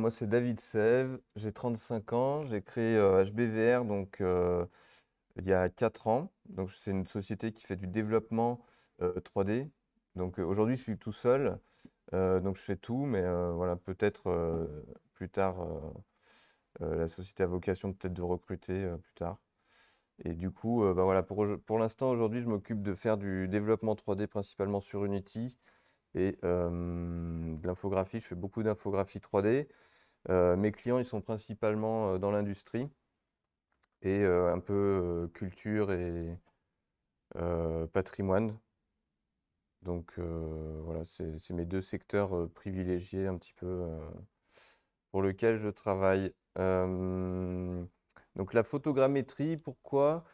Moi, c'est David Sève, j'ai 35 ans, j'ai créé HBVR il y a 4 ans. Donc, c'est une société qui fait du développement 3D. Donc, aujourd'hui, je suis tout seul, donc je fais tout, mais voilà, peut-être plus tard, la société a vocation peut-être de recruter plus tard. Et du coup, bah voilà, pour l'instant, aujourd'hui, je m'occupe de faire du développement 3D principalement sur Unity et de l'infographie. Je fais beaucoup d'infographie 3D. Mes clients, ils sont principalement dans l'industrie et un peu culture et patrimoine. Donc voilà, c'est mes deux secteurs privilégiés un petit peu pour lesquels je travaille. Donc la photogrammétrie, pourquoi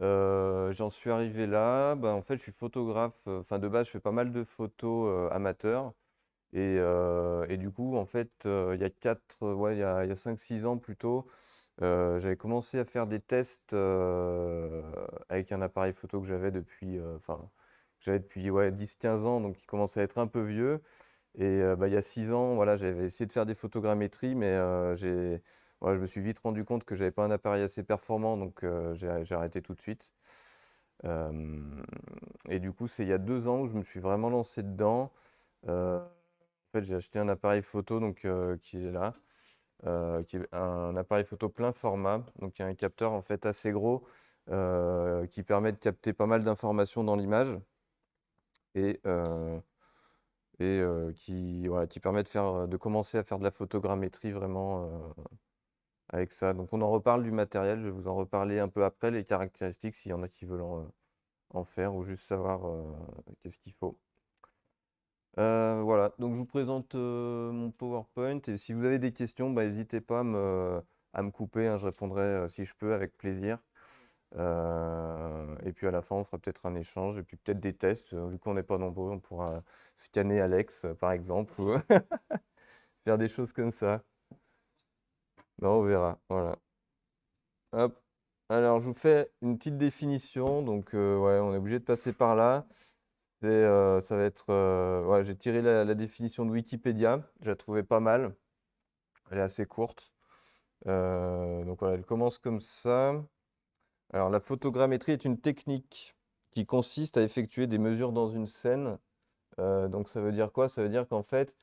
j'en suis arrivé là? Ben, en fait, je suis photographe. Enfin, de base, je fais pas mal de photos amateurs. Et du coup, en fait, il y a il y a 5-6 ans plutôt, j'avais commencé à faire des tests avec un appareil photo que j'avais depuis ouais, 10-15 ans, donc qui commençait à être un peu vieux. Et bah, il y a 6 ans, voilà, j'avais essayé de faire des photogrammétries, mais voilà, je me suis vite rendu compte que j'avais pas un appareil assez performant, donc j'ai arrêté tout de suite. Euh, et du coup, c'est il y a 2 ans où je me suis vraiment lancé dedans. En fait, j'ai acheté un appareil photo qui est là, qui est un appareil photo plein format, donc il y a un capteur en fait assez gros qui permet de capter pas mal d'informations dans l'image et, voilà, qui permet de commencer à faire de la photogrammétrie vraiment avec ça. Donc on en reparle du matériel, je vais vous en reparler un peu après, les caractéristiques, s'il y en a qui veulent en faire ou juste savoir qu'est-ce qu'il faut. Voilà, donc je vous présente mon PowerPoint et si vous avez des questions, bah, n'hésitez pas à me couper, hein, je répondrai si je peux avec plaisir. Et puis à la fin, on fera peut-être un échange et puis peut-être des tests. Vu qu'on n'est pas nombreux, on pourra scanner Alex par exemple ou faire des choses comme ça. Non, on verra. Voilà. Hop. Alors, je vous fais une petite définition. Donc, ouais, on est obligé de passer par là. Ça va être, ouais, j'ai tiré la définition de Wikipédia. Je la trouvais pas mal. Elle est assez courte. Donc voilà, elle commence comme ça. Alors, la photogrammétrie est une technique qui consiste à effectuer des mesures dans une scène. Donc, ça veut dire quoi? Ça veut dire qu'en fait,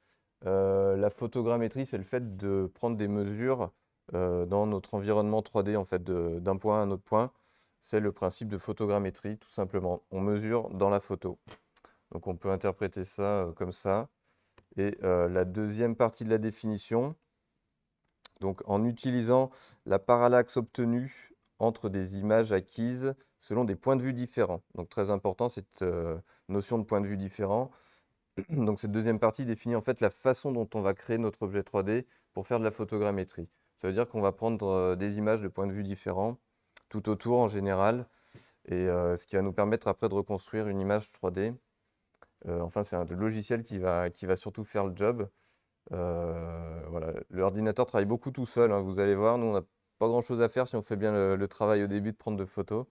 la photogrammétrie, c'est le fait de prendre des mesures dans notre environnement 3D, en fait, d'un point à un autre point. C'est le principe de photogrammétrie, tout simplement. On mesure dans la photo. Donc, on peut interpréter ça comme ça. Et la deuxième partie de la définition, donc en utilisant la parallaxe obtenue entre des images acquises selon des points de vue différents. Donc très important cette notion de point de vue différent. Donc cette deuxième partie définit en fait la façon dont on va créer notre objet 3D pour faire de la photogrammétrie. Ça veut dire qu'on va prendre des images de points de vue différents tout autour en général, et ce qui va nous permettre après de reconstruire une image 3D. Enfin, c'est un logiciel qui va surtout faire le job. Voilà. L'ordinateur travaille beaucoup tout seul, hein, vous allez voir, nous on n'a pas grand-chose à faire si on fait bien le travail au début de prendre de photos.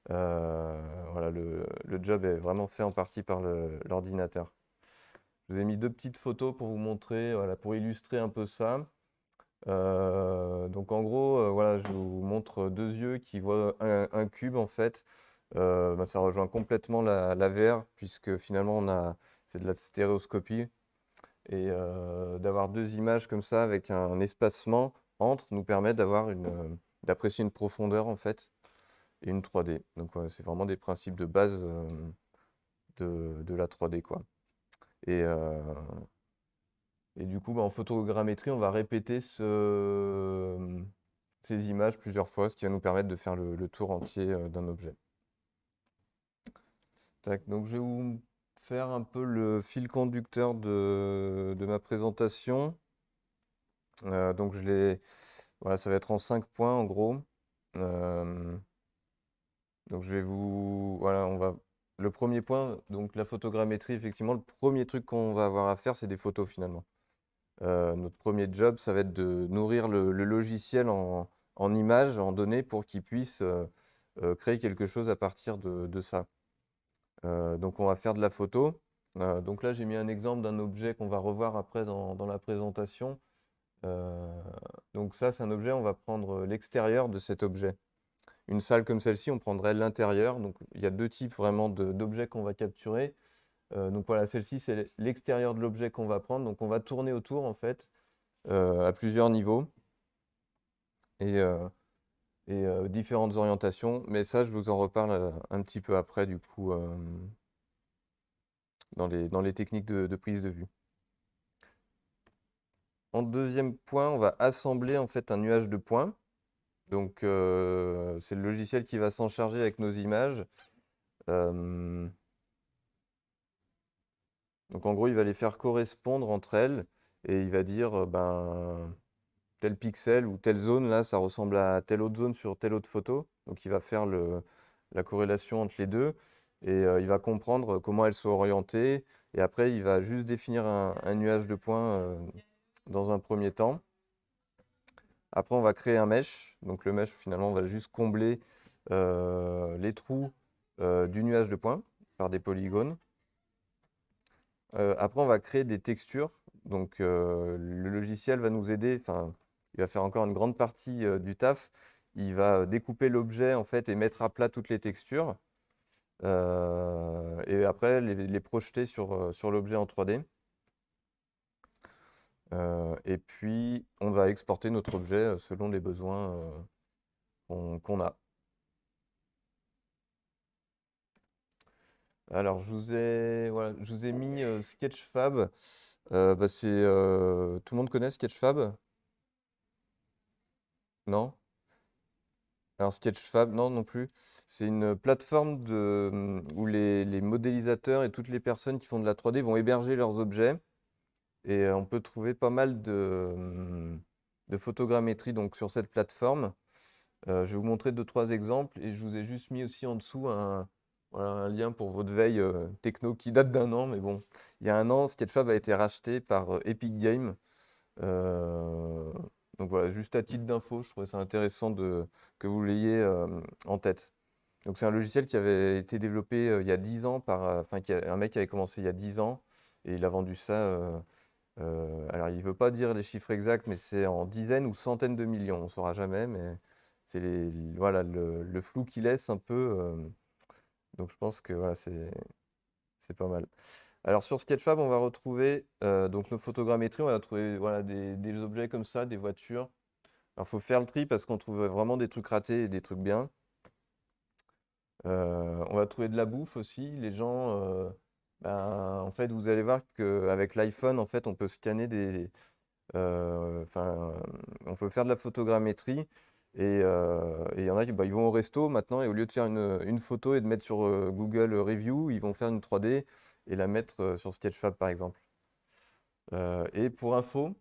Voilà, le job est vraiment fait en partie par l'ordinateur. Je vous ai mis deux petites photos pour vous montrer, voilà, pour illustrer un peu ça. Donc en gros, voilà, je vous montre deux yeux qui voient un cube en fait. Bah, ça rejoint complètement la VR puisque finalement c'est de la stéréoscopie et d'avoir deux images comme ça avec un espacement entre nous permet d'apprécier une profondeur en fait et une 3D. Donc ouais, c'est vraiment des principes de base de la 3D quoi. Et, euh, et du coup, bah, en photogrammétrie, on va répéter ces images plusieurs fois, ce qui va nous permettre de faire le tour entier d'un objet. Tac, donc je vais vous faire un peu le fil conducteur de ma présentation. Donc voilà, ça va être en 5 points en gros. Euh, donc voilà, le premier point, donc la photogrammétrie, effectivement, le premier truc qu'on va avoir à faire, c'est des photos finalement. Notre premier job, ça va être de nourrir le logiciel en images, en données, pour qu'il puisse créer quelque chose à partir de ça. Donc on va faire de la photo. Donc là, j'ai mis un exemple d'un objet qu'on va revoir après dans la présentation. Euh, donc ça, c'est un objet, on va prendre l'extérieur de cet objet. Une salle comme celle-ci, on prendrait l'intérieur. Donc il y a deux types vraiment d'objets qu'on va capturer. Donc voilà, celle-ci, c'est l'extérieur de l'objet qu'on va prendre. Donc on va tourner autour en fait à plusieurs niveaux et, différentes orientations. Mais ça, je vous en reparle un petit peu après, du coup, dans les techniques de prise de vue. En deuxième point, on va assembler en fait un nuage de points. Donc c'est le logiciel qui va s'en charger avec nos images. Euh, donc en gros, il va les faire correspondre entre elles et il va dire ben tel pixel ou telle zone là, ça ressemble à telle autre zone sur telle autre photo. Donc il va faire la corrélation entre les deux et il va comprendre comment elles sont orientées. Et après, il va juste définir un nuage de points dans un premier temps. Après, on va créer un mesh. Donc le mesh, finalement, on va juste combler les trous du nuage de points par des polygones. Après, on va créer des textures. Donc le logiciel va nous aider. Enfin, il va faire encore une grande partie du taf. Il va découper l'objet en fait et mettre à plat toutes les textures. Et après, les projeter sur l'objet en 3D. Et puis, on va exporter notre objet selon les besoins qu'on a. Alors, voilà, je vous ai mis Sketchfab. Bah, tout le monde connaît Sketchfab? Non? Alors, Sketchfab, non, non plus. C'est une plateforme où les modélisateurs et toutes les personnes qui font de la 3D vont héberger leurs objets. Et on peut trouver pas mal de photogrammétrie donc, sur cette plateforme. Je vais vous montrer deux, trois exemples et je vous ai juste mis aussi en dessous voilà, un lien pour votre veille techno qui date d'un an. Mais bon, il y a un an, Sketchfab a été racheté par Epic Games. Euh, donc voilà, juste à titre d'info, je trouvais ça intéressant que vous l'ayez en tête. Donc c'est un logiciel qui avait été développé il y a 10 ans enfin un mec qui avait commencé il y a 10 ans et il a vendu ça. Alors il ne veut pas dire les chiffres exacts, mais c'est en dizaines ou centaines de millions. On ne saura jamais, mais c'est voilà, le flou qu'il laisse un peu. Donc je pense que voilà, c'est pas mal. Alors sur Sketchfab, on va retrouver donc nos photogrammétries, on va trouver voilà, des objets comme ça, des voitures. Alors il faut faire le tri parce qu'on trouve vraiment des trucs ratés et des trucs bien. On va trouver de la bouffe aussi. Les gens, en fait, vous allez voir qu'avec l'iPhone, en fait, on peut scanner enfin, on peut faire de la photogrammétrie. Et il y en a qui ils vont au resto maintenant et au lieu de faire une photo et de mettre sur Google Review, ils vont faire une 3D et la mettre sur Sketchfab par exemple. Et pour info,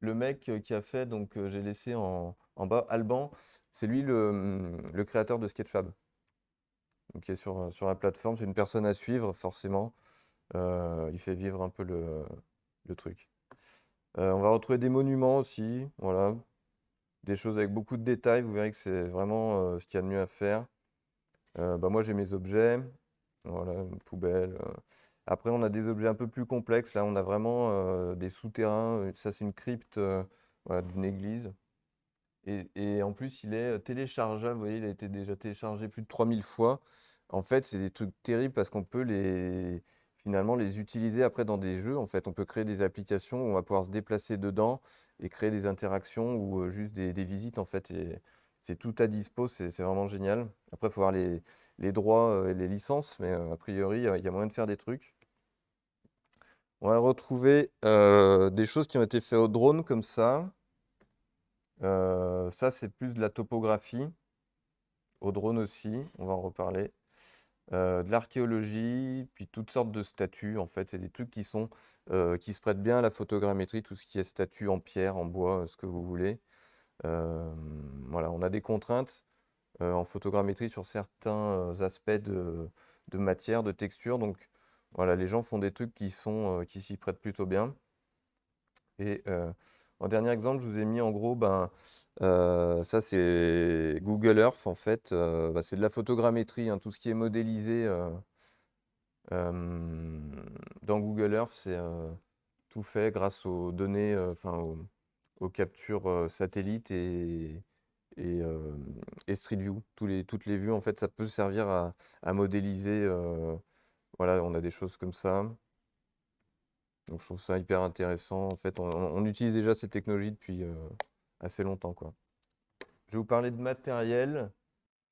le mec qui a fait, donc j'ai laissé en bas, Alban, c'est lui le créateur de Sketchfab, donc, qui est sur la plateforme. C'est une personne à suivre forcément. Il fait vivre un peu le truc. On va retrouver des monuments aussi, voilà, des choses avec beaucoup de détails. Vous verrez que c'est vraiment ce qu'il y a de mieux à faire. Bah, moi, j'ai mes objets. Voilà, une poubelle. Après, on a des objets un peu plus complexes. Là, on a vraiment des souterrains. Ça, c'est une crypte voilà, d'une église. Et en plus, il est téléchargeable. Vous voyez, il a été déjà téléchargé plus de 3000 fois. En fait, c'est des trucs terribles parce qu'on peut finalement les utiliser après dans des jeux. En fait, on peut créer des applications où on va pouvoir se déplacer dedans et créer des interactions ou juste des visites. En fait, et c'est tout à dispo. C'est vraiment génial. Après, il faut voir les droits et les licences, mais a priori, il y a moyen de faire des trucs. On va retrouver des choses qui ont été faites au drone comme ça. Ça, c'est plus de la topographie. Au drone aussi, on va en reparler. De l'archéologie, puis toutes sortes de statues. En fait, c'est des trucs qui se prêtent bien à la photogrammétrie, tout ce qui est statues en pierre, en bois, ce que vous voulez. Euh, voilà, on a des contraintes en photogrammétrie sur certains aspects de matière, de texture. Donc voilà, les gens font des trucs qui s'y prêtent plutôt bien. Et en dernier exemple, je vous ai mis en gros, ça c'est Google Earth en fait. C'est de la photogrammétrie, hein, tout ce qui est modélisé dans Google Earth, c'est tout fait grâce aux données, enfin aux captures satellites et et Street View. Toutes les vues, en fait, ça peut servir à modéliser. Voilà, on a des choses comme ça. Donc je trouve ça hyper intéressant. En fait, on utilise déjà cette technologie depuis assez longtemps, quoi. Je vais vous parler de matériel.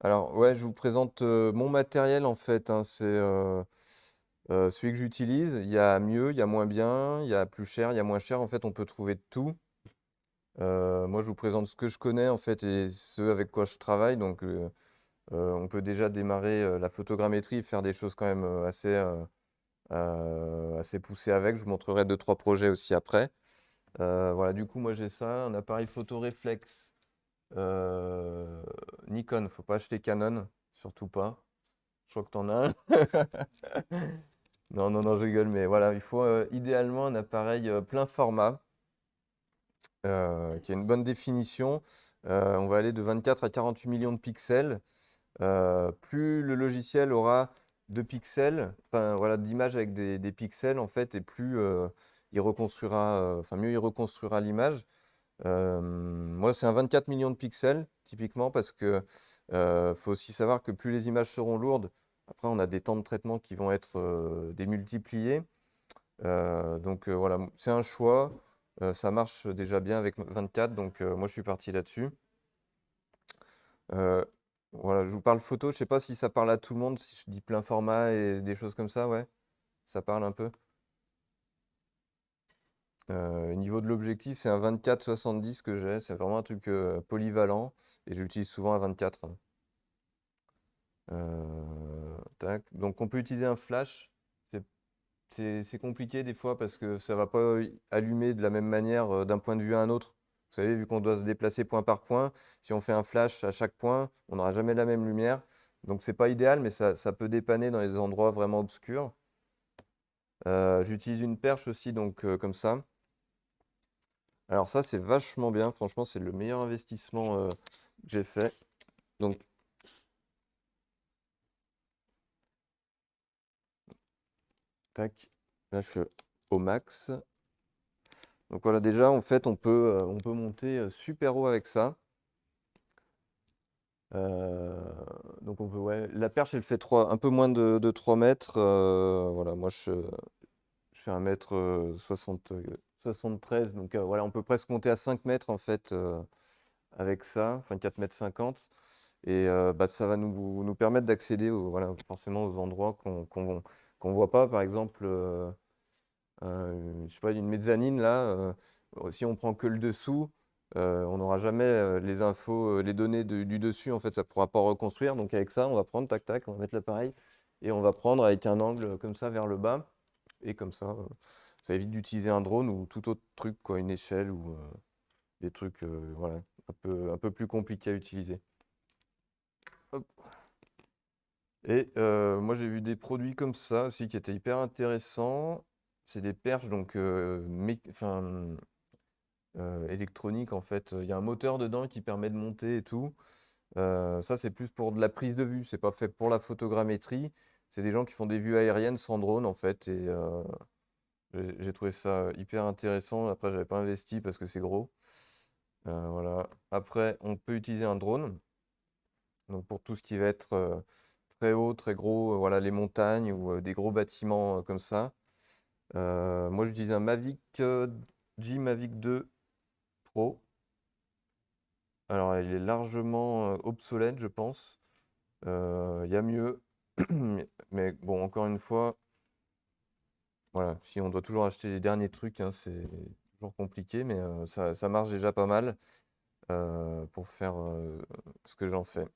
Alors, ouais, je vous présente mon matériel, en fait, hein. C'est celui que j'utilise. Il y a mieux, il y a moins bien, il y a plus cher, il y a moins cher. En fait, on peut trouver de tout. Moi, je vous présente ce que je connais, en fait, et ce avec quoi je travaille. Donc, on peut déjà démarrer la photogrammétrie et faire des choses quand même assez poussées avec. Je vous montrerai deux, trois projets aussi après. Voilà, du coup, moi j'ai ça, un appareil photo réflexe euh, Nikon. Faut pas acheter Canon, surtout pas. Je crois que t'en as un. Non, non, non, je rigole, mais voilà, il faut idéalement un appareil plein format qui a une bonne définition. On va aller de 24 à 48 millions de pixels. Plus le logiciel aura de pixels, enfin voilà, d'images avec des pixels en fait, et plus il reconstruira, enfin mieux il reconstruira l'image. Moi, c'est un 24 millions de pixels, typiquement, parce que faut aussi savoir que plus les images seront lourdes, après, on a des temps de traitement qui vont être démultipliés. Donc voilà, c'est un choix. Ça marche déjà bien avec 24, donc moi, je suis parti là-dessus. Euh, voilà, je vous parle photo. Je sais pas si ça parle à tout le monde, si je dis plein format et des choses comme ça, ouais. Ça parle un peu. Au niveau de l'objectif, c'est un 24-70 que j'ai. C'est vraiment un truc polyvalent et je l'utilise souvent à 24. Tac. Donc on peut utiliser un flash. C'est c'est compliqué des fois parce que ça va pas allumer de la même manière d'un point de vue à un autre. Vous savez, vu qu'on doit se déplacer point par point, si on fait un flash à chaque point, on n'aura jamais la même lumière. Donc c'est pas idéal, mais ça peut dépanner dans les endroits vraiment obscurs. J'utilise une perche aussi, donc comme ça. Alors ça, c'est vachement bien. Franchement, c'est le meilleur investissement que j'ai fait. Donc, tac, là, je suis au max. Donc voilà, déjà, en fait, on peut monter super haut avec ça. Euh, donc on peut, ouais, la perche, elle fait un peu moins de 3 mètres. Voilà, moi, je fais 1 m 73. Donc voilà, on peut presque monter à 5 mètres, en fait, avec ça, enfin 4,50 m. Et bah, ça va nous permettre d'accéder voilà, forcément aux endroits qu'on voit pas. Par exemple, je sais pas, une mezzanine là, si on prend que le dessous, on n'aura jamais les infos, les données du dessus, en fait, ça ne pourra pas reconstruire. Donc avec ça, on va prendre, tac, tac, on va mettre l'appareil et on va prendre avec un angle comme ça vers le bas. Et comme ça évite d'utiliser un drone ou tout autre truc, quoi, une échelle ou des trucs voilà, un peu plus compliqués à utiliser. Hop. Et moi, j'ai vu des produits comme ça aussi qui étaient hyper intéressants. C'est des perches, donc enfin, électroniques en fait. Il y a un moteur dedans qui permet de monter et tout. Ça, c'est plus pour de la prise de vue. C'est pas fait pour la photogrammétrie. C'est des gens qui font des vues aériennes sans drone en fait. Et j'ai trouvé ça hyper intéressant. Après, j'avais pas investi parce que c'est gros. Voilà. Après, on peut utiliser un drone. Donc pour tout ce qui va être très haut, très gros, voilà, les montagnes ou des gros bâtiments comme ça. Moi, j'utilise un Mavic G Mavic 2 Pro. Alors, il est largement obsolète, je pense. Il y a mieux. Mais bon, encore une fois, voilà, si on doit toujours acheter les derniers trucs, hein, c'est toujours compliqué, mais ça marche déjà pas mal pour faire ce que j'en fais.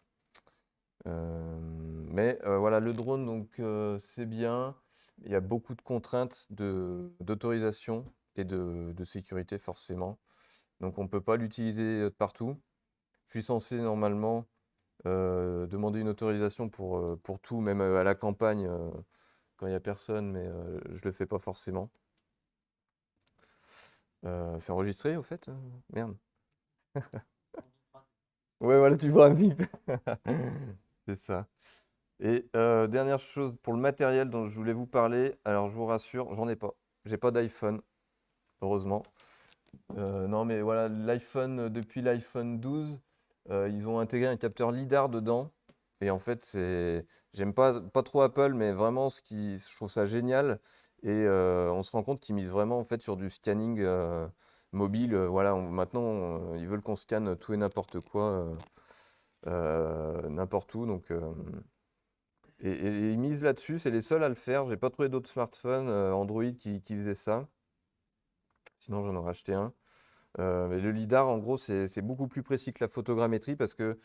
Mais voilà, le drone, donc c'est bien. Il y a beaucoup de contraintes d'autorisation et de sécurité, forcément. Donc on ne peut pas l'utiliser partout. Je suis censé normalement demander une autorisation pour tout, même à la campagne, quand il n'y a personne, mais je ne le fais pas forcément. C'est enregistré au fait? Merde. Ouais, voilà, tu vois un bip. C'est ça. Et dernière chose pour le matériel dont je voulais vous parler, alors je vous rassure, j'en ai pas. J'ai pas d'iPhone, heureusement. Non, mais voilà, depuis l'iPhone 12, ils ont intégré un capteur LiDAR dedans. Et en fait, j'aime pas trop Apple, mais vraiment, je trouve ça génial. Et on se rend compte qu'ils misent vraiment en fait sur du scanning mobile. Voilà, maintenant, ils veulent qu'on scanne tout et n'importe quoi, n'importe où. Donc, et ils misent là-dessus. C'est les seuls à le faire. J'ai pas trouvé d'autres smartphones Android qui faisaient ça. Sinon, j'en aurais acheté un. Mais le lidar, en gros, c'est beaucoup plus précis que la photogrammétrie parce que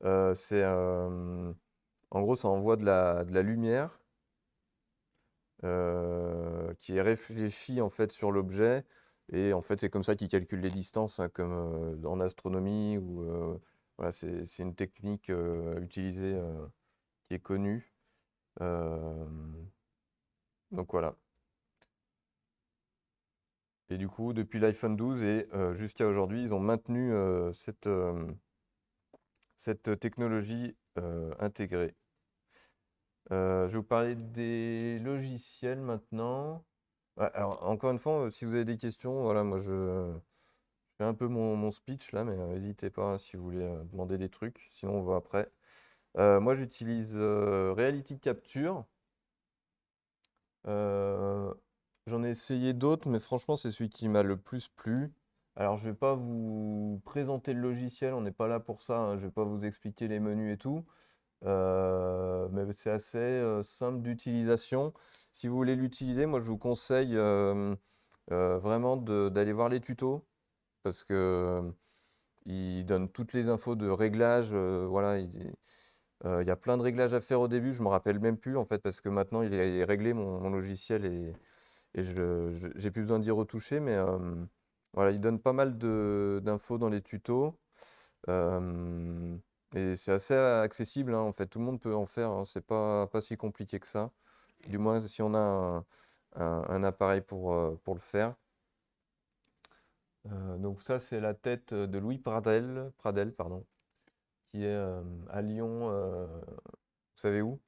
en gros, ça envoie de la lumière qui est réfléchie en fait sur l'objet. Et en fait, c'est comme ça qu'ils calculent les distances, hein, comme en astronomie ou voilà, c'est une technique utilisée qui est connue. Euh, donc voilà. Et du coup, depuis l'iPhone 12 et jusqu'à aujourd'hui, ils ont maintenu cette technologie intégrée. Je vais vous parler des logiciels maintenant. Ouais, alors, encore une fois, si vous avez des questions, voilà, moi je fais un peu mon speech là, mais n'hésitez pas, hein, si vous voulez demander des trucs, sinon on va après. Moi j'utilise Reality Capture. Euh, J'en ai essayé d'autres, mais franchement, c'est celui qui m'a le plus plu. Alors, je vais pas vous présenter le logiciel, on n'est pas là pour ça, hein, je vais pas vous expliquer les menus et tout. Mais c'est assez simple d'utilisation. Si vous voulez l'utiliser, moi je vous conseille vraiment d'aller voir les tutos parce que il donne toutes les infos de réglage. Voilà, il y a plein de réglages à faire au début. Je me rappelle même plus en fait parce que maintenant il est réglé mon logiciel et j'ai plus besoin d'y retoucher. Mais voilà, il donne pas mal d'infos dans les tutos. Euh, et c'est assez accessible, hein, en fait, tout le monde peut en faire, hein, c'est pas si compliqué que ça. Du moins si on a un appareil pour le faire. Donc ça, c'est la tête de Louis Pradel, pardon, qui est à Lyon. Vous savez où?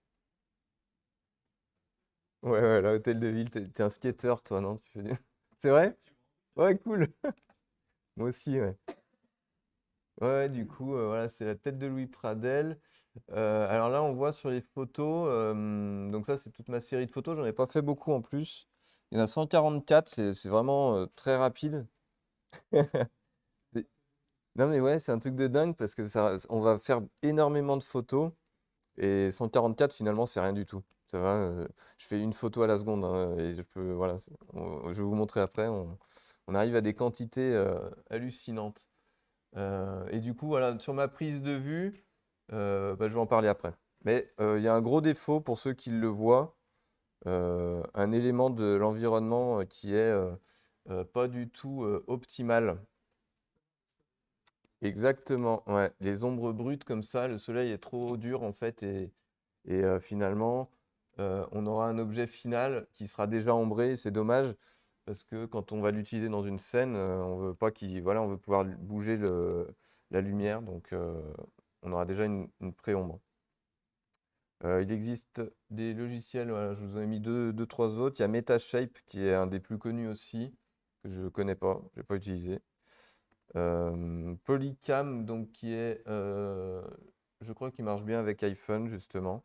Ouais, ouais, l'hôtel de ville. T'es un skateur, toi, non? C'est vrai? Ouais, cool. Moi aussi, ouais. Ouais, ouais, du coup, voilà, c'est la tête de Louis Pradel. Alors là, on voit sur les photos, donc ça, c'est toute ma série de photos. J'en ai pas fait beaucoup en plus. Il y en a 144, c'est vraiment très rapide. C'est- Non, mais ouais, c'est un truc de dingue parce que on va faire énormément de photos et 144, finalement, c'est rien du tout. Ça va, je fais une photo à la seconde, hein, et voilà, je vais vous montrer après. On arrive à des quantités hallucinantes. Et du coup, voilà, sur ma prise de vue, bah, je vais en parler après. Mais il y a un gros défaut pour ceux qui le voient, un élément de l'environnement qui est pas du tout optimal. Exactement, ouais. Les ombres brutes comme ça, le soleil est trop dur en fait, et finalement, on aura un objet final qui sera déjà ombré. C'est dommage parce que quand on va l'utiliser dans une scène, on veut pas voilà, on veut pouvoir bouger la lumière, donc on aura déjà une pré-ombre. Il existe des logiciels, voilà, je vous en ai mis deux, trois autres. Il y a Metashape qui est un des plus connus aussi, que je ne connais pas, je n'ai pas utilisé. Polycam, donc qui est, je crois qu'il marche bien avec iPhone justement.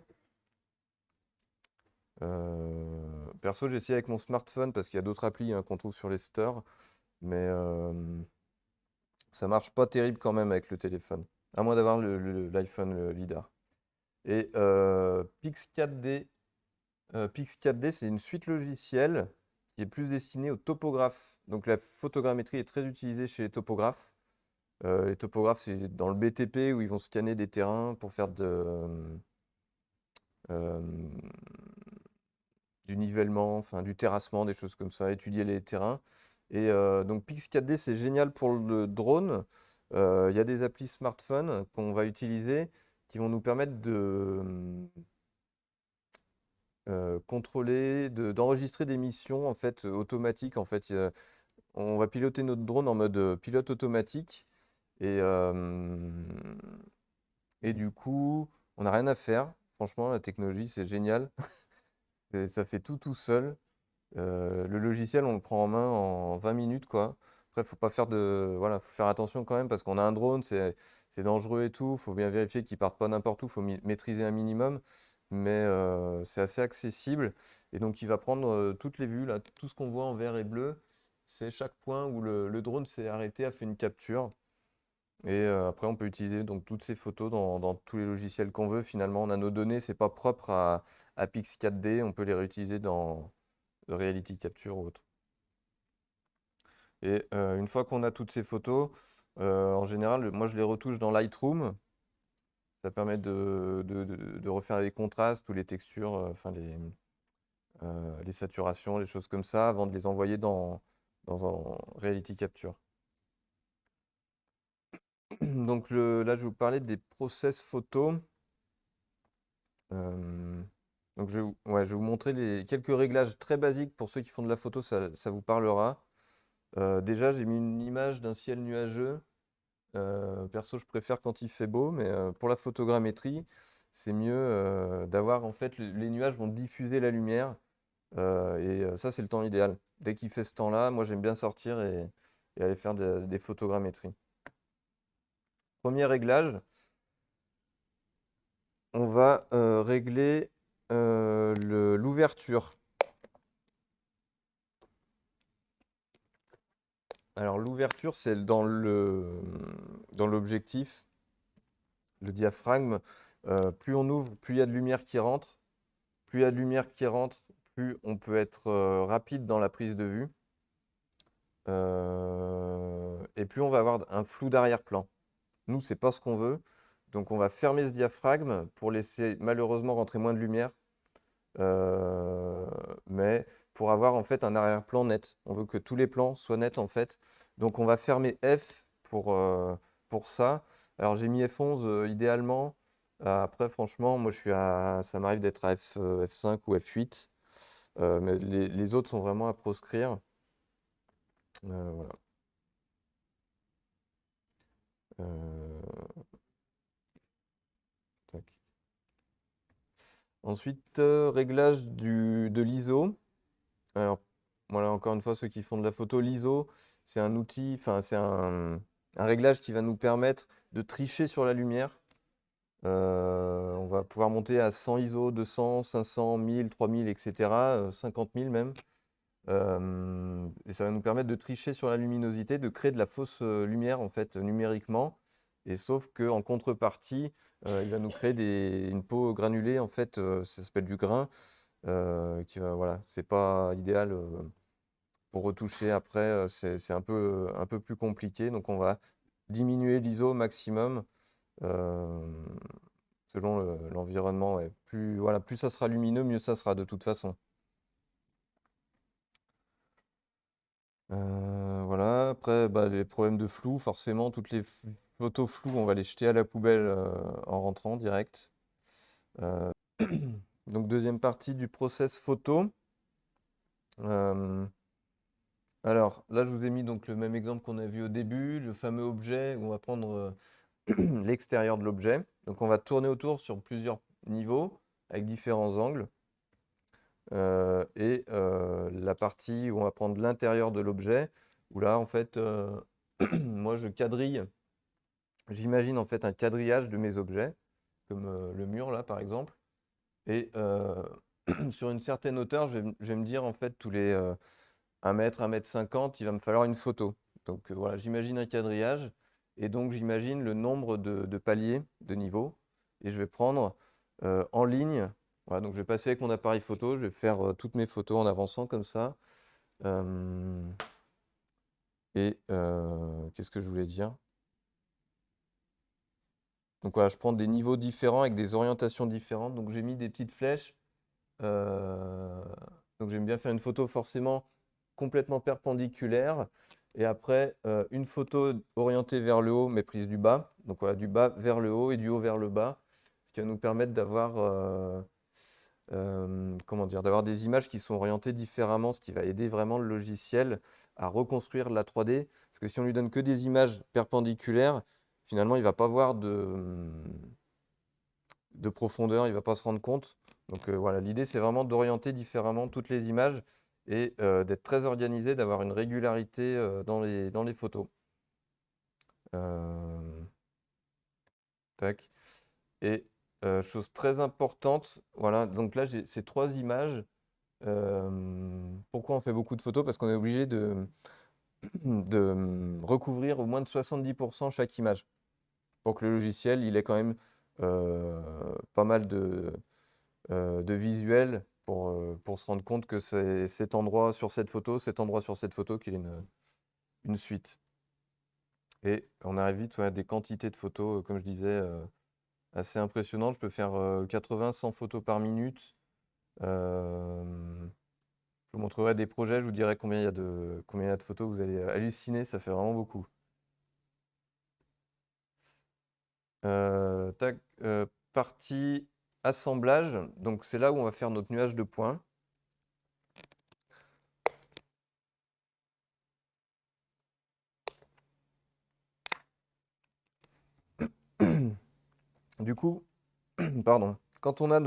Perso, j'ai essayé avec mon smartphone parce qu'il y a d'autres applis, hein, qu'on trouve sur les stores, mais ça marche pas terrible quand même avec le téléphone, à moins d'avoir l'iPhone le LiDAR. Et Pix4D, Pix4D, c'est une suite logicielle qui est plus destinée aux topographes. Donc la photogrammétrie est très utilisée chez les topographes. Les topographes, c'est dans le BTP où ils vont scanner des terrains pour faire euh, du nivellement, enfin du terrassement, des choses comme ça, étudier les terrains. Et donc Pix 4D, c'est génial pour le drone. Il y a des applis smartphone qu'on va utiliser qui vont nous permettre de contrôler, d'enregistrer des missions en fait automatiques. En fait, on va piloter notre drone en mode pilote automatique et du coup, on n'a rien à faire. Franchement, la technologie, c'est génial. Ça fait tout seul. Le logiciel, on le prend en main en 20 minutes, quoi. Après, faut pas faire voilà, faut faire attention quand même parce qu'on a un drone, c'est dangereux et tout. Faut bien vérifier qu'il parte pas n'importe où. Faut maîtriser un minimum, mais c'est assez accessible. Et donc, il va prendre toutes les vues là, tout ce qu'on voit en vert et bleu. C'est chaque point où le drone s'est arrêté, a fait une capture. Et après, on peut utiliser donc toutes ces photos dans tous les logiciels qu'on veut. Finalement, on a nos données, c'est pas propre à Pix 4D. On peut les réutiliser dans Reality Capture ou autre. Et une fois qu'on a toutes ces photos, en général, moi je les retouche dans Lightroom. Ça permet de refaire les contrastes ou les textures, enfin les saturations, les choses comme ça, avant de les envoyer dans un Reality Capture. Donc là, je vais vous parler des process photos. Donc ouais, je vais vous montrer quelques réglages très basiques pour ceux qui font de la photo, ça vous parlera. Déjà, j'ai mis une image d'un ciel nuageux. Perso, je préfère quand il fait beau, mais pour la photogrammétrie, c'est mieux d'avoir en fait les nuages vont diffuser la lumière et ça, c'est le temps idéal. Dès qu'il fait ce temps-là, moi j'aime bien sortir et aller faire des photogrammétries. Premier réglage, on va régler l'ouverture. Alors l'ouverture, c'est dans l'objectif, le diaphragme. Plus on ouvre, plus il y a de lumière qui rentre. Plus il y a de lumière qui rentre, plus on peut être rapide dans la prise de vue. Et plus on va avoir un flou d'arrière-plan. Nous, c'est pas ce qu'on veut. Donc on va fermer ce diaphragme pour laisser malheureusement rentrer moins de lumière. Mais pour avoir en fait un arrière-plan net. On veut que tous les plans soient nets en fait. Donc on va fermer F pour ça. Alors j'ai mis F11 idéalement. Après franchement, moi ça m'arrive d'être à F5 ou F8. Mais les autres sont vraiment à proscrire. Voilà. Tac. Ensuite, réglage de l'ISO. Alors, voilà, encore une fois, ceux qui font de la photo, l'ISO, c'est un outil, enfin, c'est un réglage qui va nous permettre de tricher sur la lumière. On va pouvoir monter à 100 ISO, 200, 500, 1000, 3000, etc., 50 000 même. Et ça va nous permettre de tricher sur la luminosité, de créer de la fausse lumière, en fait, numériquement. Et sauf qu'en contrepartie, il va nous créer une peau granulée, en fait, ça s'appelle du grain. Voilà, c'est pas idéal pour retoucher après, c'est un peu plus compliqué. Donc on va diminuer l'ISO au maximum selon l'environnement. Ouais. Voilà, plus ça sera lumineux, mieux ça sera de toute façon. Voilà, après bah, les problèmes de flou, forcément, toutes les photos floues, on va les jeter à la poubelle en rentrant direct. Euh, Donc deuxième partie du process photo. Alors là, je vous ai mis donc le même exemple qu'on a vu au début, le fameux objet où on va prendre l'extérieur de l'objet. Donc on va tourner autour sur plusieurs niveaux avec différents angles. Et la partie où on va prendre l'intérieur de l'objet, où là, en fait, moi, je quadrille. J'imagine en fait un quadrillage de mes objets, comme le mur là, par exemple. Et sur une certaine hauteur, je vais me dire en fait tous les 1 mètre, 1,50 m, il va me falloir une photo. Donc voilà, j'imagine un quadrillage et donc j'imagine le nombre de paliers, de niveaux. Et je vais prendre en ligne. Voilà, donc je vais passer avec mon appareil photo, je vais faire toutes mes photos en avançant comme ça. Et qu'est-ce que je voulais dire? Donc voilà, je prends des niveaux différents avec des orientations différentes. Donc j'ai mis des petites flèches. Donc j'aime bien faire une photo forcément complètement perpendiculaire. Et après, une photo orientée vers le haut, mais prise du bas. Donc voilà, du bas vers le haut et du haut vers le bas. Ce qui va nous permettre d'avoir comment dire, d'avoir des images qui sont orientées différemment, ce qui va aider vraiment le logiciel à reconstruire la 3D. Parce que si on lui donne que des images perpendiculaires, finalement, il ne va pas voir de profondeur, il ne va pas se rendre compte. Donc voilà, l'idée, c'est vraiment d'orienter différemment toutes les images et d'être très organisé, d'avoir une régularité dans les photos. Tac. Et chose très importante, voilà, donc là j'ai ces 3 images. Pourquoi on fait beaucoup de photos? Parce qu'on est obligé de recouvrir au moins de 70% chaque image. Pour que le logiciel, il ait quand même pas mal de visuels pour se rendre compte que c'est cet endroit sur cette photo, cet endroit sur cette photo, qu'il y ait une suite. Et on arrive vite à des quantités de photos, comme je disais, assez impressionnantes. Je peux faire 80-100 photos par minute. Je vous montrerai des projets, je vous dirai combien il y a de photos, vous allez halluciner, ça fait vraiment beaucoup. Tac, partie assemblage, donc c'est là où on va faire notre nuage de points. Du coup, pardon, quand on a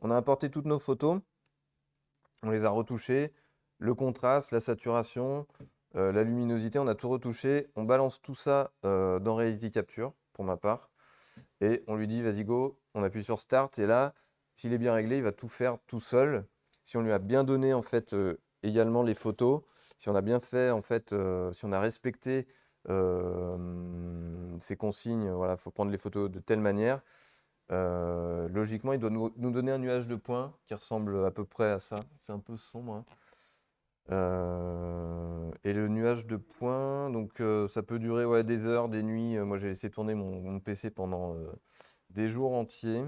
on a importé toutes nos photos, on les a retouchées, le contraste, la saturation, la luminosité, on a tout retouché, on balance tout ça dans Reality Capture, pour ma part, et on lui dit vas-y go, on appuie sur Start, et là, s'il est bien réglé, il va tout faire tout seul. Si on lui a bien donné en fait également les photos, si on a bien fait en fait, si on a respecté ces consignes, voilà, il faut prendre les photos de telle manière. Logiquement, il doit nous donner un nuage de points qui ressemble à peu près à ça. C'est un peu sombre, hein. Et le nuage de points, donc ça peut durer ouais, des heures, des nuits. Moi, j'ai laissé tourner mon PC pendant des jours entiers.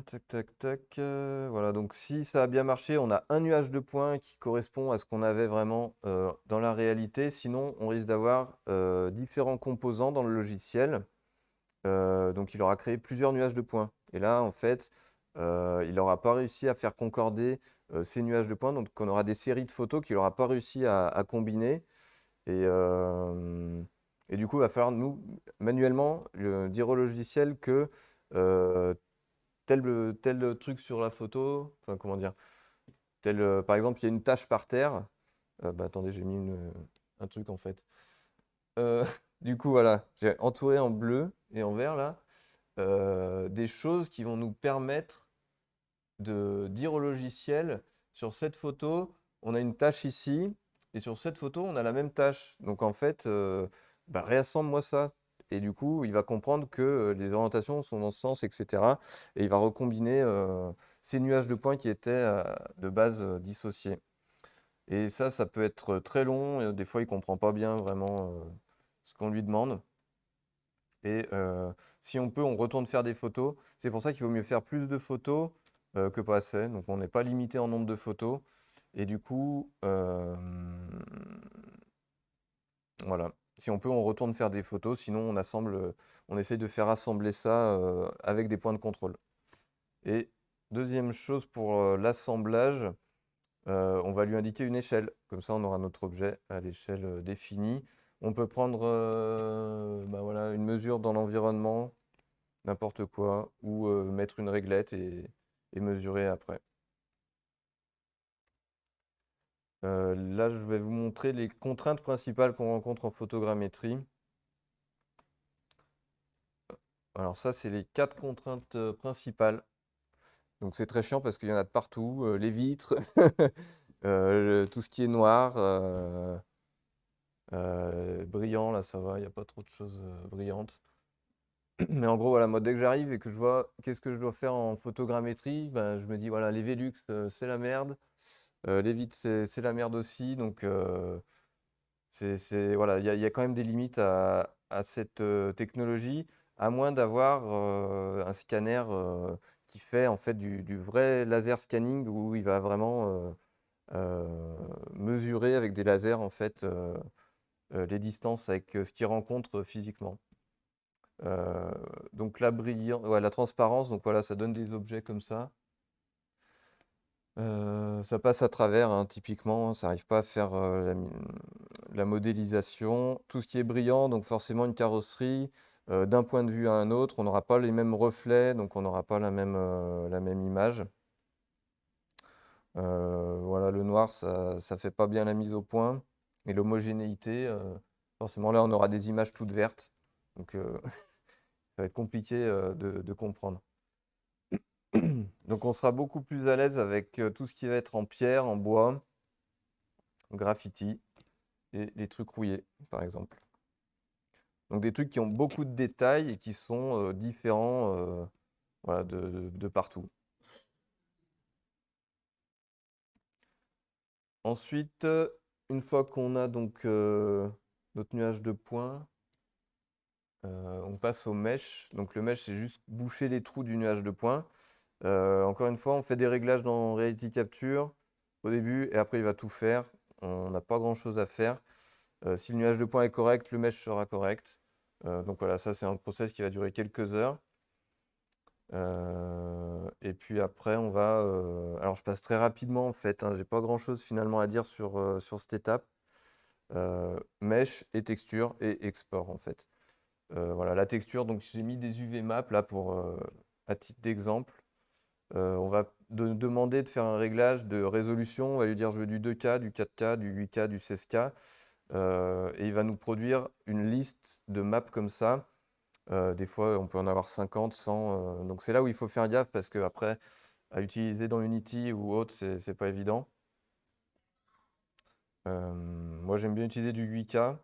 Tac, tac, tac. Voilà, donc si ça a bien marché, on a un nuage de points qui correspond à ce qu'on avait vraiment dans la réalité. Sinon, on risque d'avoir différents composants dans le logiciel. Donc, il aura créé plusieurs nuages de points. Et là, en fait, il n'aura pas réussi à faire concorder ces nuages de points. Donc, on aura des séries de photos qu'il n'aura pas réussi à combiner. Et du coup, il va falloir nous, manuellement, dire au logiciel que tel truc sur la photo, enfin, comment dire, par exemple, il y a une tache par terre. Bah, attendez, j'ai mis un truc en fait. Euh, du coup, voilà, j'ai entouré en bleu et en vert là des choses qui vont nous permettre de dire au logiciel, sur cette photo, on a une tâche ici, et sur cette photo, on a la même tâche. Donc en fait, bah, réassemble-moi ça. Et du coup, il va comprendre que les orientations sont dans ce sens, etc. Et il va recombiner ces nuages de points qui étaient de base dissociés. Et ça peut être très long. Et des fois, il ne comprend pas bien vraiment ce qu'on lui demande. Et si on peut, on retourne faire des photos. C'est pour ça qu'il vaut mieux faire plus de photos que pas assez. Donc on n'est pas limité en nombre de photos. Et du coup, voilà. Si on peut, on retourne faire des photos. Sinon, on essaye de faire assembler ça avec des points de contrôle. Et deuxième chose pour l'assemblage, on va lui indiquer une échelle. Comme ça, on aura notre objet à l'échelle définie. On peut prendre bah voilà, une mesure dans l'environnement, n'importe quoi, ou mettre une réglette et mesurer après. Là, je vais vous montrer les contraintes principales qu'on rencontre en photogrammétrie. Alors ça, c'est les 4 contraintes principales. Donc c'est très chiant parce qu'il y en a de partout. Les vitres, tout ce qui est noir, brillant, là ça va, il n'y a pas trop de choses brillantes. Mais en gros, voilà, moi, dès que j'arrive et que je vois qu'est-ce que je dois faire en photogrammétrie, ben, je me dis, voilà, les Velux, c'est la merde. Les vitres, c'est la merde aussi. Donc, voilà, il y a quand même des limites à cette technologie, à moins d'avoir un scanner qui fait en fait du vrai laser scanning où il va vraiment mesurer avec des lasers en fait les distances avec ce qu'il rencontre physiquement. Donc ouais, la transparence, donc voilà, ça donne des objets comme ça. Ça passe à travers, hein, typiquement, ça n'arrive pas à faire la modélisation. Tout ce qui est brillant, donc forcément une carrosserie, d'un point de vue à un autre, on n'aura pas les mêmes reflets, donc on n'aura pas la même image. Voilà, le noir, ça fait pas bien la mise au point. Et l'homogénéité, forcément là, on aura des images toutes vertes. Donc, ça va être compliqué de comprendre. Donc, on sera beaucoup plus à l'aise avec tout ce qui va être en pierre, en bois, graffiti et les trucs rouillés, par exemple. Donc, des trucs qui ont beaucoup de détails et qui sont différents voilà, de partout. Ensuite, une fois qu'on a donc notre nuage de points, on passe au mesh. Donc le mesh, c'est juste boucher les trous du nuage de points. Encore une fois, on fait des réglages dans Reality Capture au début et après il va tout faire. On n'a pas grand-chose à faire. Si le nuage de points est correct, le mesh sera correct. Donc voilà, ça c'est un process qui va durer quelques heures. Et puis après, on va. Alors je passe très rapidement en fait, hein, j'ai pas grand-chose finalement à dire sur cette étape. Mesh et texture et export en fait. Voilà, la texture, donc j'ai mis des UV maps là à titre d'exemple. On va demander de faire un réglage de résolution. On va lui dire je veux du 2K, du 4K, du 8K, du 16K. Et il va nous produire une liste de maps comme ça. Des fois, on peut en avoir 50, 100. Donc c'est là où il faut faire gaffe parce que après, à utiliser dans Unity ou autre, c'est pas évident. Moi, j'aime bien utiliser du 8K.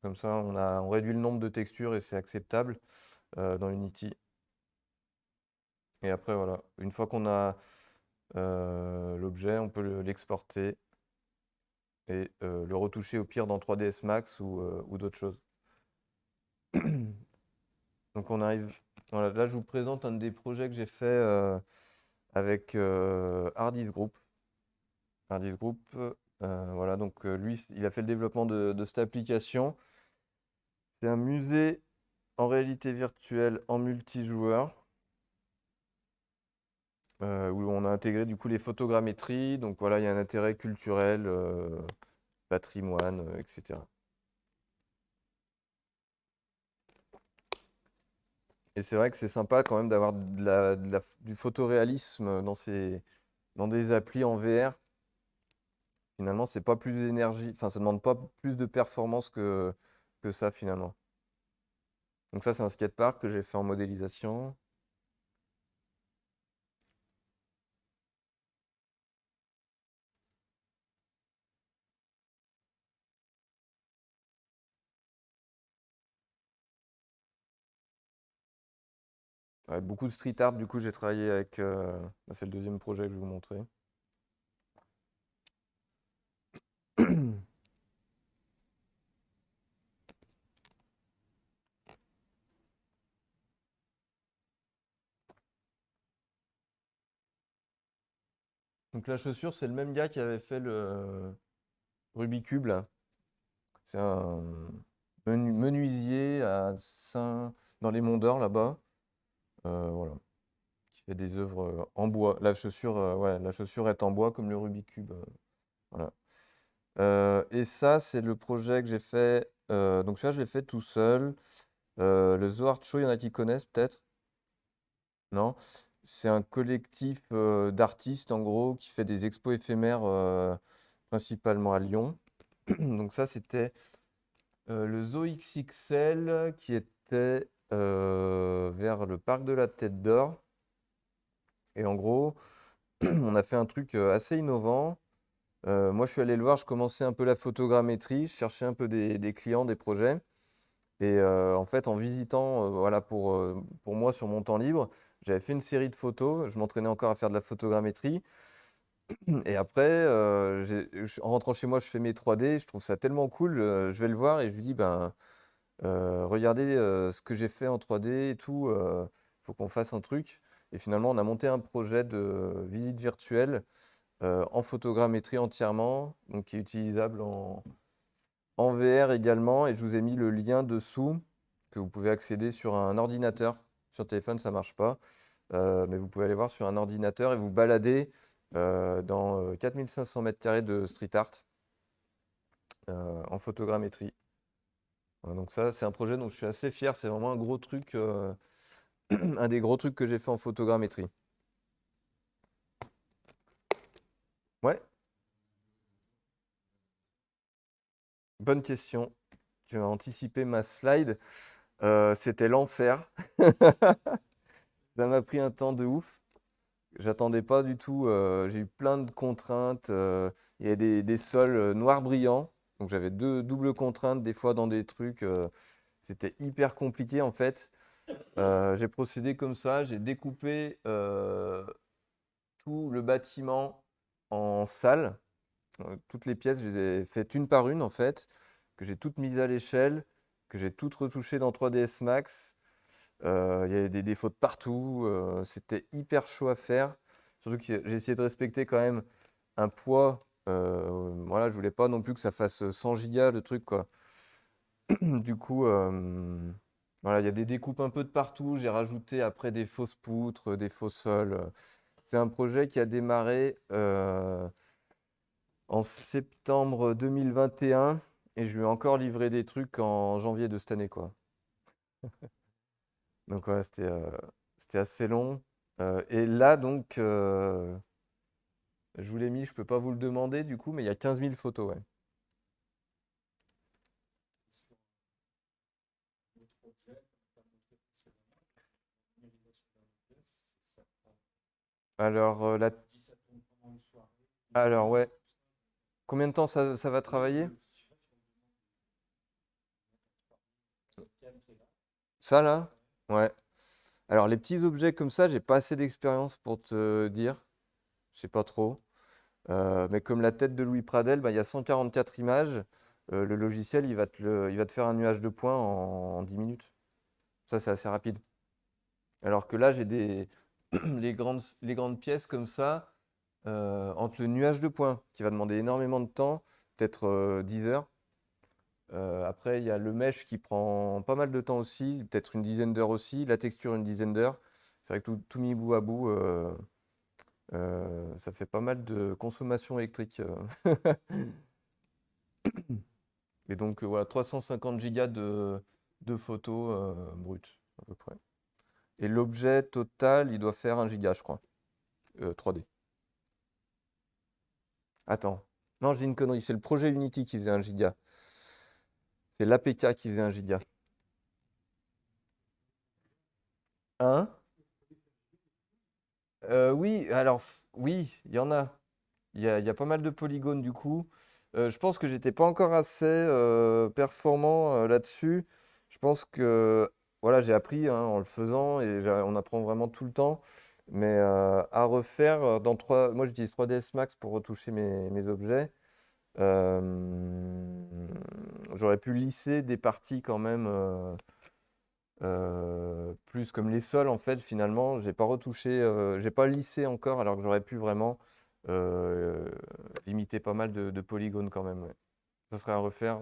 Comme ça, on réduit le nombre de textures et c'est acceptable dans Unity. Et après, voilà, une fois qu'on a l'objet, on peut l'exporter et le retoucher au pire dans 3ds Max ou d'autres choses. Donc on arrive, voilà, là je vous présente un des projets que j'ai fait avec Hardis Group. Hardis Group, voilà, donc lui, il a fait le développement de cette application. C'est un musée en réalité virtuelle en multijoueur. Où on a intégré du coup les photogrammétries. Donc voilà, il y a un intérêt culturel, patrimoine, etc. Et c'est vrai que c'est sympa quand même d'avoir du photoréalisme dans des applis en VR. Finalement, c'est pas plus d'énergie, enfin ça demande pas plus de performance que ça finalement. Donc ça, c'est un skatepark que j'ai fait en modélisation. Ouais, beaucoup de street art, du coup, j'ai travaillé avec. Bah, c'est le deuxième projet que je vais vous montrer. Donc la chaussure, c'est le même gars qui avait fait le Rubik's Cube là. C'est un menuisier à Saint, dans les Monts d'Or là-bas. Voilà. Qui fait des œuvres en bois. Ouais, la chaussure est en bois comme le Rubik's Cube. Voilà. Et ça, c'est le projet que j'ai fait. Donc celui-là, je l'ai fait tout seul. Le Zoo Art Show, il y en a qui connaissent peut-être? Non? C'est un collectif d'artistes en gros qui fait des expos éphémères principalement à Lyon. Donc ça, c'était le Zoo XXL qui était vers le parc de la Tête d'Or. Et en gros, on a fait un truc assez innovant. Moi, je suis allé le voir, je commençais un peu la photogrammétrie, je cherchais un peu des clients, des projets. Et en fait, en visitant, voilà, pour moi, sur mon temps libre, j'avais fait une série de photos. Je m'entraînais encore à faire de la photogrammétrie. Et après, en rentrant chez moi, je fais mes 3D. Je trouve ça tellement cool. Je vais le voir et je lui dis, ben, regardez ce que j'ai fait en 3D et tout. Faut qu'on fasse un truc. Et finalement, on a monté un projet de visite virtuelle en photogrammétrie entièrement, donc qui est utilisable en VR également. Et je vous ai mis le lien dessous que vous pouvez accéder sur un ordinateur. Sur téléphone, ça marche pas. Mais vous pouvez aller voir sur un ordinateur et vous balader dans 4500 mètres carrés de street art en photogrammétrie. Donc ça, c'est un projet dont je suis assez fier. C'est vraiment un gros truc, un des gros trucs que j'ai fait en photogrammétrie. Ouais, bonne question. Tu as anticipé ma slide. C'était l'enfer. Ça m'a pris un temps de ouf. J'attendais pas du tout. J'ai eu plein de contraintes. Il y a des sols noirs brillants. Donc j'avais deux doubles contraintes, des fois dans des trucs. C'était hyper compliqué en fait. J'ai procédé comme ça. J'ai découpé tout le bâtiment en salles. Toutes les pièces, je les ai faites une par une en fait, que j'ai toutes mises à l'échelle, que j'ai toutes retouchées dans 3ds Max. Il y avait des défauts de partout. C'était hyper chaud à faire. Surtout que j'ai essayé de respecter quand même un poids. Voilà, je voulais pas non plus que ça fasse 100 gigas le truc quoi. Du coup, voilà, il y a des découpes un peu de partout. J'ai rajouté après des fausses poutres, des faux sols. C'est un projet qui a démarré en septembre 2021 et je lui ai encore livré des trucs en janvier de cette année, quoi. Donc voilà, c'était assez long. Et là, donc, je vous l'ai mis, je peux pas vous le demander du coup, mais il y a 15 000 photos, ouais. Alors, alors ouais, combien de temps ça va travailler? Ça là? Ouais. Alors, les petits objets comme ça, j'ai pas assez d'expérience pour te dire. Je sais pas trop. Mais comme la tête de Louis Pradel, bah, il y a 144 images. Le logiciel, il va te faire un nuage de points en 10 minutes. Ça, c'est assez rapide. Alors que là, j'ai les grandes pièces comme ça, entre le nuage de points, qui va demander énormément de temps, peut-être 10 heures. Après, il y a le mesh qui prend pas mal de temps aussi, peut-être une dizaine d'heures aussi. La texture, une dizaine d'heures. C'est vrai que tout mis bout à bout, ça fait pas mal de consommation électrique. Et donc, voilà, 350 gigas de photos brutes, à peu près. Et l'objet total, il doit faire 1 giga, je crois, 3D. Attends. Non, je dis une connerie. C'est le projet Unity qui faisait 1 giga. C'est l'APK qui faisait 1 giga. Hein? Oui, alors, oui, il y en a. Il y a pas mal de polygones du coup. Je pense que j'étais pas encore assez performant là-dessus. Je pense que voilà, j'ai appris hein, en le faisant et on apprend vraiment tout le temps. Mais à refaire moi j'utilise 3ds Max pour retoucher mes objets. J'aurais pu lisser des parties quand même plus comme les sols en fait finalement. J'ai pas retouché, j'ai pas lissé encore alors que j'aurais pu vraiment euh, limiter pas mal de polygones quand même. Ouais. Ça serait à refaire,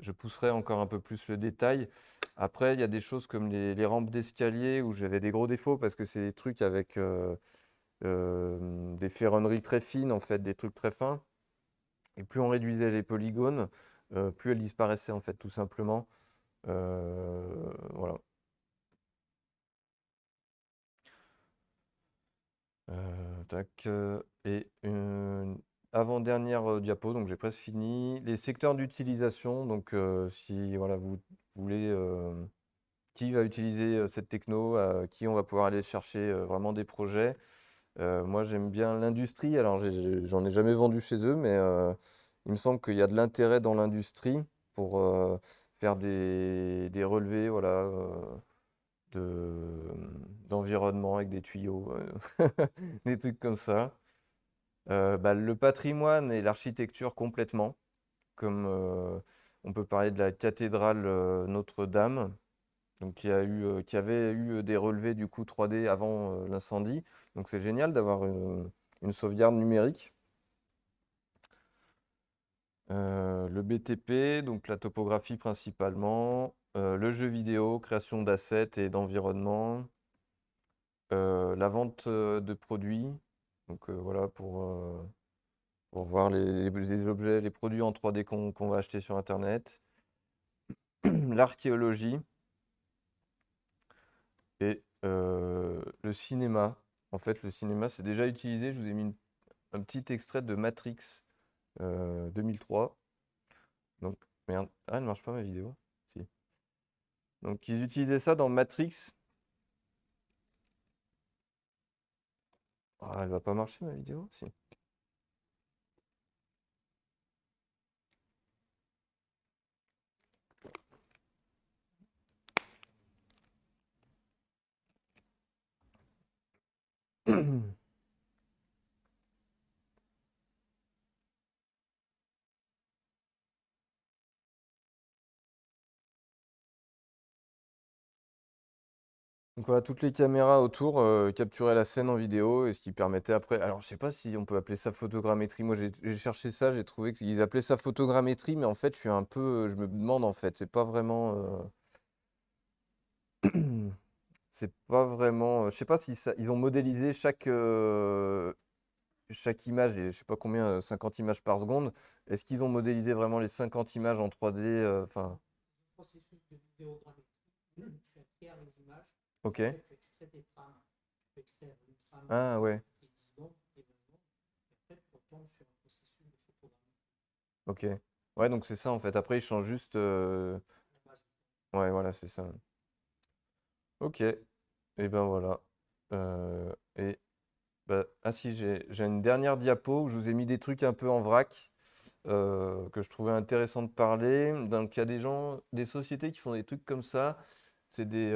je pousserais encore un peu plus le détail. Après, il y a des choses comme les rampes d'escalier où j'avais des gros défauts parce que c'est des trucs avec des ferronneries très fines, en fait, des trucs très fins. Et plus on réduisait les polygones, plus elles disparaissaient, en fait, tout simplement. Voilà. Tac, et une avant-dernière diapo, donc j'ai presque fini. Les secteurs d'utilisation, donc si voilà, vous voulez, qui va utiliser cette techno, qui on va pouvoir aller chercher vraiment des projets. Moi j'aime bien l'industrie, alors j'en ai jamais vendu chez eux, mais il me semble qu'il y a de l'intérêt dans l'industrie pour faire des relevés, voilà, d'environnement avec des tuyaux, des trucs comme ça. Bah, le patrimoine et l'architecture complètement, comme on peut parler de la cathédrale Notre-Dame, donc qui avait eu des relevés du coup 3D avant l'incendie. Donc c'est génial d'avoir une sauvegarde numérique. Le BTP, donc la topographie principalement, le jeu vidéo, création d'assets et d'environnement, la vente de produits, donc voilà pour voir les objets, les produits en 3D qu'on va acheter sur Internet, l'archéologie et le cinéma. En fait, le cinéma, c'est déjà utilisé. Je vous ai mis une un petit extrait de Matrix 2003. Donc, merde. Ah, elle ne marche pas ma vidéo. Si. Donc, ils utilisaient ça dans Matrix. Ah, elle va pas marcher ma vidéo? Si. Donc voilà, toutes les caméras autour capturaient la scène en vidéo et ce qui permettait après. Alors, je sais pas si on peut appeler ça photogrammétrie. Moi, j'ai cherché ça, j'ai trouvé qu'ils appelaient ça photogrammétrie, mais en fait, je suis un peu. Je me demande en fait, c'est pas vraiment. C'est pas vraiment. Je sais pas si ça, ils ont modélisé chaque image, et je sais pas combien, 50 images par seconde. Est-ce qu'ils ont modélisé vraiment les 50 images en 3D enfin, Processus de vidéogramétrie. Tu acquiers les images. ok. Après, tu extrais des trames. Tu peux extraire une trame Ah ouais, qui est 10 secondes et 20 secondes. Et après, tu retombes sur un processus de photogrammétrie. ok. Ouais, donc c'est ça en fait. Après, ils changent juste. La base. Ouais, voilà, c'est ça. Ok. Et ben voilà. Et bah, ah si, j'ai une dernière diapo où je vous ai mis des trucs un peu en vrac que je trouvais intéressant de parler. Donc il y a des gens, des sociétés qui font des trucs comme ça. C'est des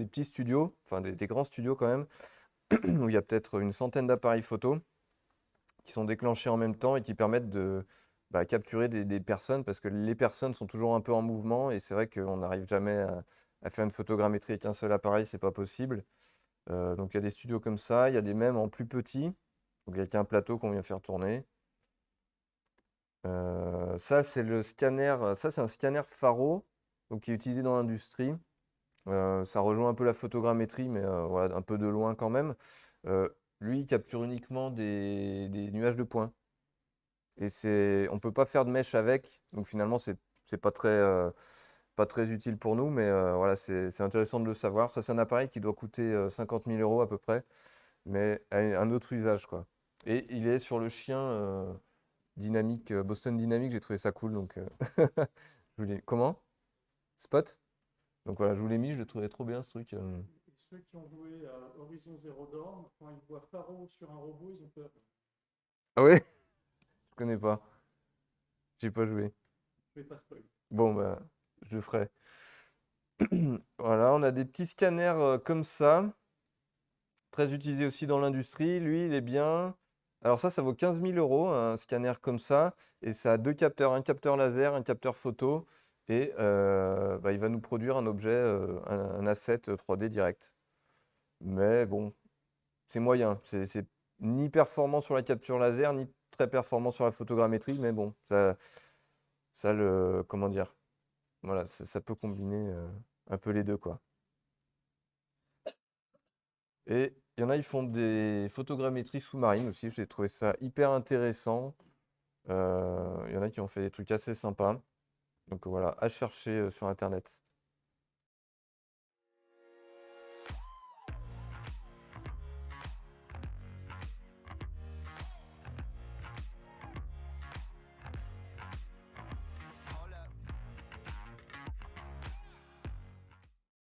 petits studios, enfin des grands studios quand même, où il y a peut-être une centaine d'appareils photo qui sont déclenchés en même temps et qui permettent de capturer des personnes parce que les personnes sont toujours un peu en mouvement et c'est vrai qu'on n'arrive jamais à faire une photogrammétrie avec un seul appareil, c'est pas possible. Donc il y a des studios comme ça, il y a des mêmes en plus petit, donc avec un plateau qu'on vient faire tourner. Ça c'est le scanner, ça c'est un scanner Faro, donc qui est utilisé dans l'industrie. Ça rejoint un peu la photogrammétrie, mais voilà, un peu de loin quand même. Euh, Lui, il capture uniquement des nuages de points. Et on peut pas faire de mèche avec, donc finalement c'est pas très utile pour nous, mais voilà, c'est intéressant de le savoir. Ça, c'est un appareil qui doit coûter 50 000 euros à peu près, mais a un autre usage, quoi. Et il est sur le chien Dynamic, Boston Dynamics, j'ai trouvé ça cool, donc Comment? Spot? Donc voilà, je vous l'ai mis, je le trouvais trop bien ce truc. Et ceux qui ont joué à Horizon Zero Dawn, quand ils voient Pharaon sur un robot, ils ont peur. Ah ouais? Je connais pas, j'ai pas joué. Je vais pas spoiler. Bon, bah, je le ferai. Voilà, on a des petits scanners comme ça. Très utilisé aussi dans l'industrie. Lui, il est bien. Alors ça vaut 15 000 euros, un scanner comme ça. Et ça a deux capteurs, un capteur laser, un capteur photo. Et il va nous produire un objet, un asset 3D direct. Mais bon, c'est moyen. C'est ni performant sur la capture laser, ni très performant sur la photogrammétrie. Mais bon, comment dire? Voilà, ça peut combiner un peu les deux, quoi. Et il y en a, ils font des photogrammétries sous-marines aussi. J'ai trouvé ça hyper intéressant. Il y en a qui ont fait des trucs assez sympas. Donc voilà, à chercher sur Internet.